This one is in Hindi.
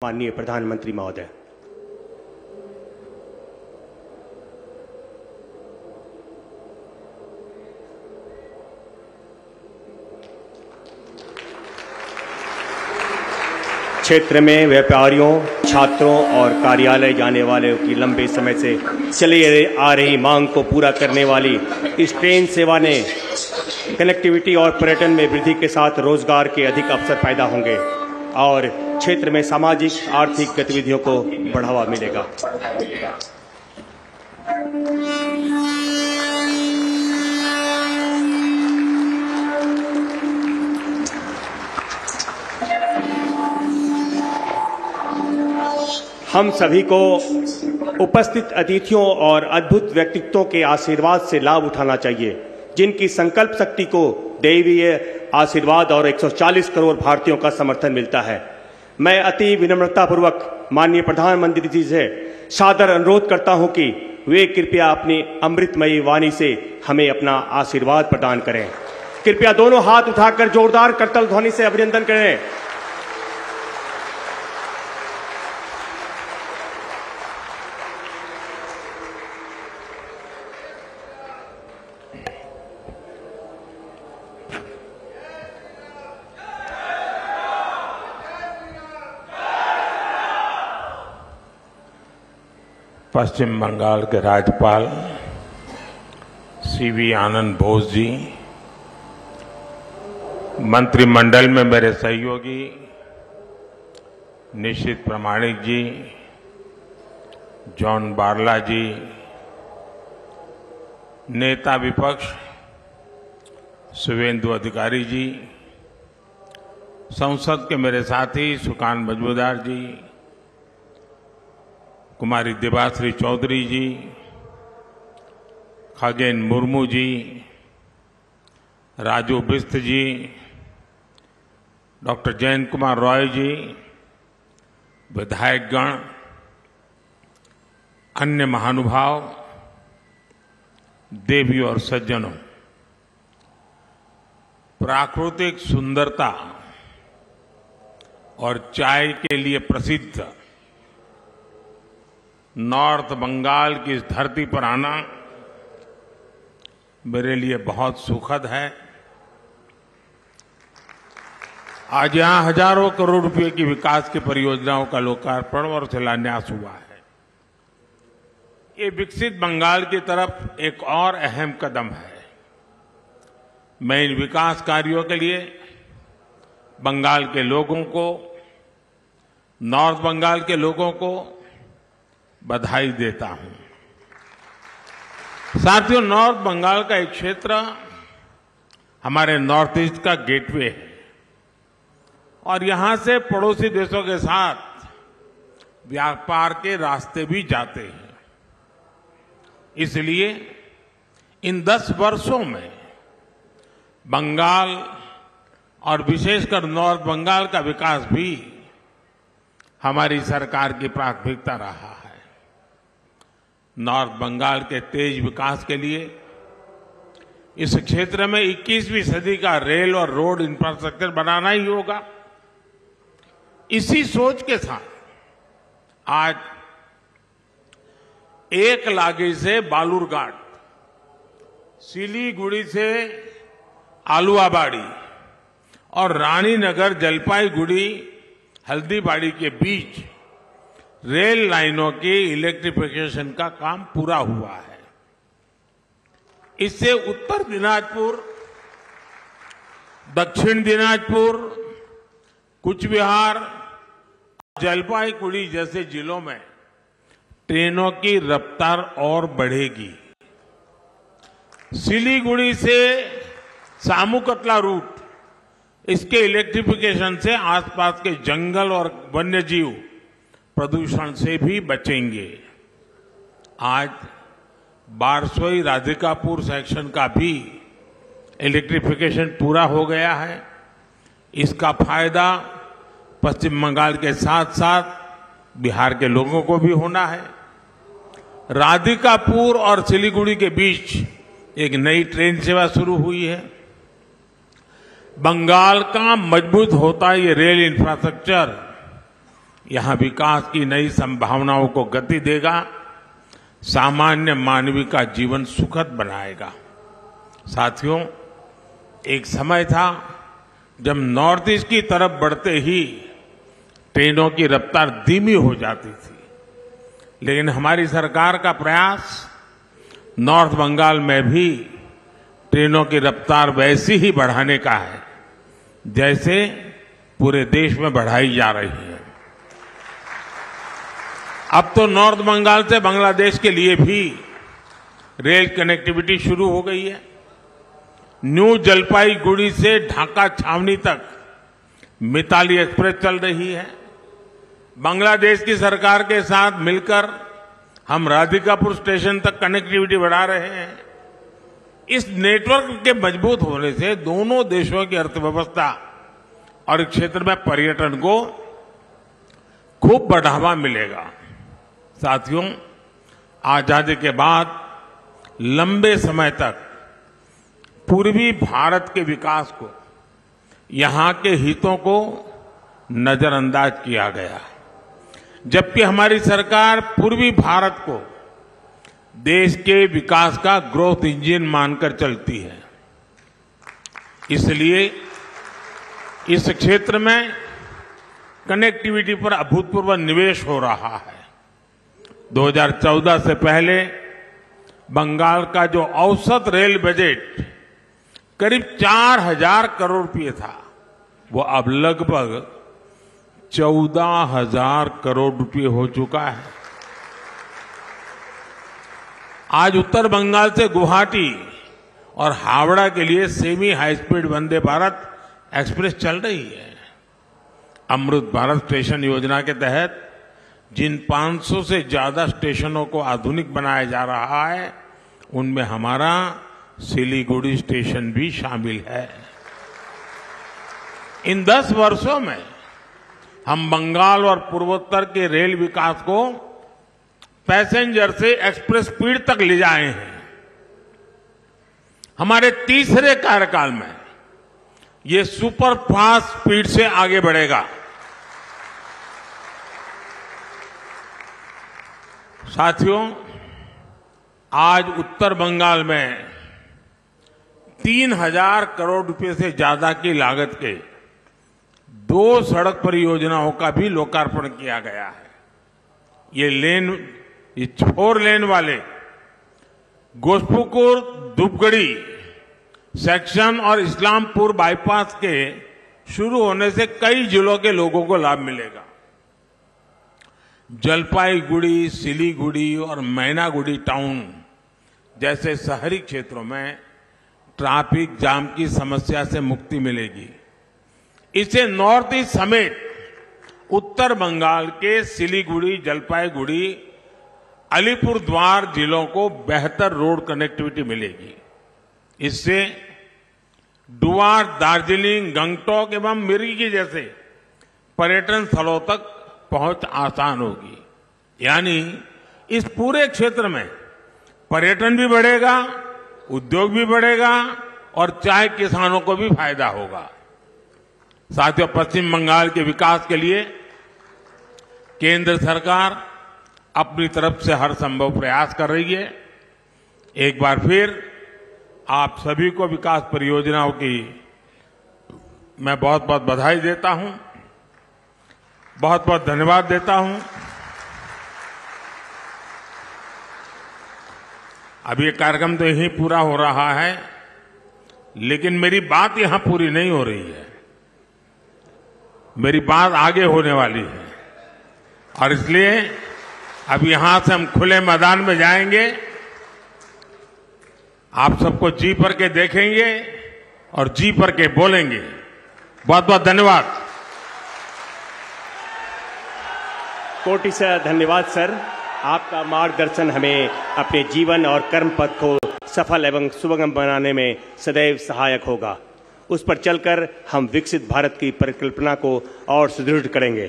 माननीय प्रधानमंत्री महोदय, क्षेत्र में व्यापारियों, छात्रों और कार्यालय जाने वाले की लंबे समय से चली आ रही मांग को पूरा करने वाली इस ट्रेन सेवा ने कनेक्टिविटी और पर्यटन में वृद्धि के साथ रोजगार के अधिक अवसर पैदा होंगे और क्षेत्र में सामाजिक आर्थिक गतिविधियों को बढ़ावा मिलेगा। हम सभी को उपस्थित अतिथियों और अद्भुत व्यक्तित्वों के आशीर्वाद से लाभ उठाना चाहिए, जिनकी संकल्प शक्ति को दैवीय आशीर्वाद और 140 करोड़ भारतीयों का समर्थन मिलता है। मैं अति विनम्रतापूर्वक माननीय प्रधानमंत्री जी से सादर अनुरोध करता हूं कि वे कृपया अपनी अमृतमयी वाणी से हमें अपना आशीर्वाद प्रदान करें। कृपया दोनों हाथ उठाकर जोरदार करताल ध्वनि से अभिनंदन करें। पश्चिम बंगाल के राज्यपाल सीवी आनंद बोस जी, मंत्रिमंडल में मेरे सहयोगी निशित प्रामाणिक जी, जॉन बारला जी, नेता विपक्ष शुभेंदु अधिकारी जी, संसद के मेरे साथी सुकान मजूमदार जी, कुमारी देवाश्री चौधरी जी, खगेन मुर्मू जी, राजू बिस्त जी, डॉक्टर जयंत कुमार रॉय जी, विधायकगण, अन्य महानुभाव, देवी और सज्जनों, प्राकृतिक सुंदरता और चाय के लिए प्रसिद्ध नॉर्थ बंगाल की इस धरती पर आना मेरे लिए बहुत सुखद है। आज यहां हजारों करोड़ रुपए की विकास की परियोजनाओं का लोकार्पण और शिलान्यास हुआ है। ये विकसित बंगाल की तरफ एक और अहम कदम है। मैं इन विकास कार्यों के लिए बंगाल के लोगों को, नॉर्थ बंगाल के लोगों को बधाई देता हूं। साथियों, नॉर्थ बंगाल का एक क्षेत्र हमारे नॉर्थ ईस्ट का गेटवे है और यहां से पड़ोसी देशों के साथ व्यापार के रास्ते भी जाते हैं। इसलिए इन 10 वर्षों में बंगाल और विशेषकर नॉर्थ बंगाल का विकास भी हमारी सरकार की प्राथमिकता रहा है। नॉर्थ बंगाल के तेज विकास के लिए इस क्षेत्र में 21वीं सदी का रेल और रोड इंफ्रास्ट्रक्चर बनाना ही होगा। इसी सोच के साथ आज एक लागी से बालूरघाट, सिलीगुड़ी से आलुवाबाड़ी और रानीनगर जलपाईगुड़ी हल्दीबाड़ी के बीच रेल लाइनों की इलेक्ट्रिफिकेशन का काम पूरा हुआ है। इससे उत्तर दिनाजपुर, दक्षिण दिनाजपुर, कूचबिहार, जलपाईगुड़ी जैसे जिलों में ट्रेनों की रफ्तार और बढ़ेगी। सिलीगुड़ी से सामुकतला रूट, इसके इलेक्ट्रिफिकेशन से आसपास के जंगल और वन्यजीव प्रदूषण से भी बचेंगे। आज बारसोई राधिकापुर सेक्शन का भी इलेक्ट्रिफिकेशन पूरा हो गया है। इसका फायदा पश्चिम बंगाल के साथ साथ बिहार के लोगों को भी होना है। राधिकापुर और सिलीगुड़ी के बीच एक नई ट्रेन सेवा शुरू हुई है। बंगाल का मजबूत होता ये रेल इंफ्रास्ट्रक्चर यहां विकास की नई संभावनाओं को गति देगा, सामान्य मानवीय का जीवन सुखद बनाएगा। साथियों, एक समय था जब नॉर्थ ईस्ट की तरफ बढ़ते ही ट्रेनों की रफ्तार धीमी हो जाती थी, लेकिन हमारी सरकार का प्रयास नॉर्थ बंगाल में भी ट्रेनों की रफ्तार वैसी ही बढ़ाने का है जैसे पूरे देश में बढ़ाई जा रही है। अब तो नॉर्थ बंगाल से बांग्लादेश के लिए भी रेल कनेक्टिविटी शुरू हो गई है। न्यू जलपाईगुड़ी से ढाका छावनी तक मिताली एक्सप्रेस चल रही है। बांग्लादेश की सरकार के साथ मिलकर हम राधिकापुर स्टेशन तक कनेक्टिविटी बढ़ा रहे हैं। इस नेटवर्क के मजबूत होने से दोनों देशों की अर्थव्यवस्था और इस क्षेत्र में पर्यटन को खूब बढ़ावा मिलेगा। साथियों, आजादी के बाद लंबे समय तक पूर्वी भारत के विकास को, यहां के हितों को नजरअंदाज किया गया, जबकि हमारी सरकार पूर्वी भारत को देश के विकास का ग्रोथ इंजन मानकर चलती है। इसलिए इस क्षेत्र में कनेक्टिविटी पर अभूतपूर्व निवेश हो रहा है। 2014 से पहले बंगाल का जो औसत रेल बजट करीब 4,000 करोड़ रुपए था, वो अब लगभग 14,000 करोड़ रुपए हो चुका है। आज उत्तर बंगाल से गुवाहाटी और हावड़ा के लिए semi high speed Vande Bharat express चल रही है। अमृत भारत स्टेशन योजना के तहत जिन 500 से ज्यादा स्टेशनों को आधुनिक बनाया जा रहा है, उनमें हमारा सिलीगुड़ी स्टेशन भी शामिल है। इन 10 वर्षों में हम बंगाल और पूर्वोत्तर के रेल विकास को पैसेंजर से एक्सप्रेस स्पीड तक ले जाए हैं। हमारे तीसरे कार्यकाल में ये सुपर फास्ट स्पीड से आगे बढ़ेगा। साथियों, आज उत्तर बंगाल में 3,000 करोड़ रुपए से ज्यादा की लागत के 2 सड़क परियोजनाओं का भी लोकार्पण किया गया है। ये 4 लेन वाले गोस्पुकुर धूपगढ़ी सेक्शन और इस्लामपुर बाईपास के शुरू होने से कई जिलों के लोगों को लाभ मिलेगा। जलपाईगुड़ी, सिलीगुड़ी और मैनागुड़ी टाउन जैसे शहरी क्षेत्रों में ट्रैफिक जाम की समस्या से मुक्ति मिलेगी। इससे नॉर्थ ईस्ट समेत उत्तर बंगाल के सिलीगुड़ी, जलपाईगुड़ी, अलीपुरद्वार जिलों को बेहतर रोड कनेक्टिविटी मिलेगी। इससे डुआर, दार्जिलिंग, गंगटोक एवं मिरिकी जैसे पर्यटन स्थलों तक पहुंच आसान होगी। यानी इस पूरे क्षेत्र में पर्यटन भी बढ़ेगा, उद्योग भी बढ़ेगा और चाय किसानों को भी फायदा होगा। साथियों, पश्चिम बंगाल के विकास के लिए केंद्र सरकार अपनी तरफ से हर संभव प्रयास कर रही है। एक बार फिर आप सभी को विकास परियोजनाओं की मैं बहुत बहुत बधाई देता हूं, बहुत बहुत धन्यवाद देता हूं। अब ये कार्यक्रम तो यहीं पूरा हो रहा है, लेकिन मेरी बात यहां पूरी नहीं हो रही है। मेरी बात आगे होने वाली है और इसलिए अब यहां से हम खुले मैदान में जाएंगे, आप सबको जी भर के देखेंगे और जी भर के बोलेंगे। बहुत बहुत धन्यवाद। कोटि से धन्यवाद सर। आपका मार्गदर्शन हमें अपने जीवन और कर्म पथ को सफल एवं सुगम बनाने में सदैव सहायक होगा। उस पर चलकर हम विकसित भारत की परिकल्पना को और सुदृढ़ करेंगे।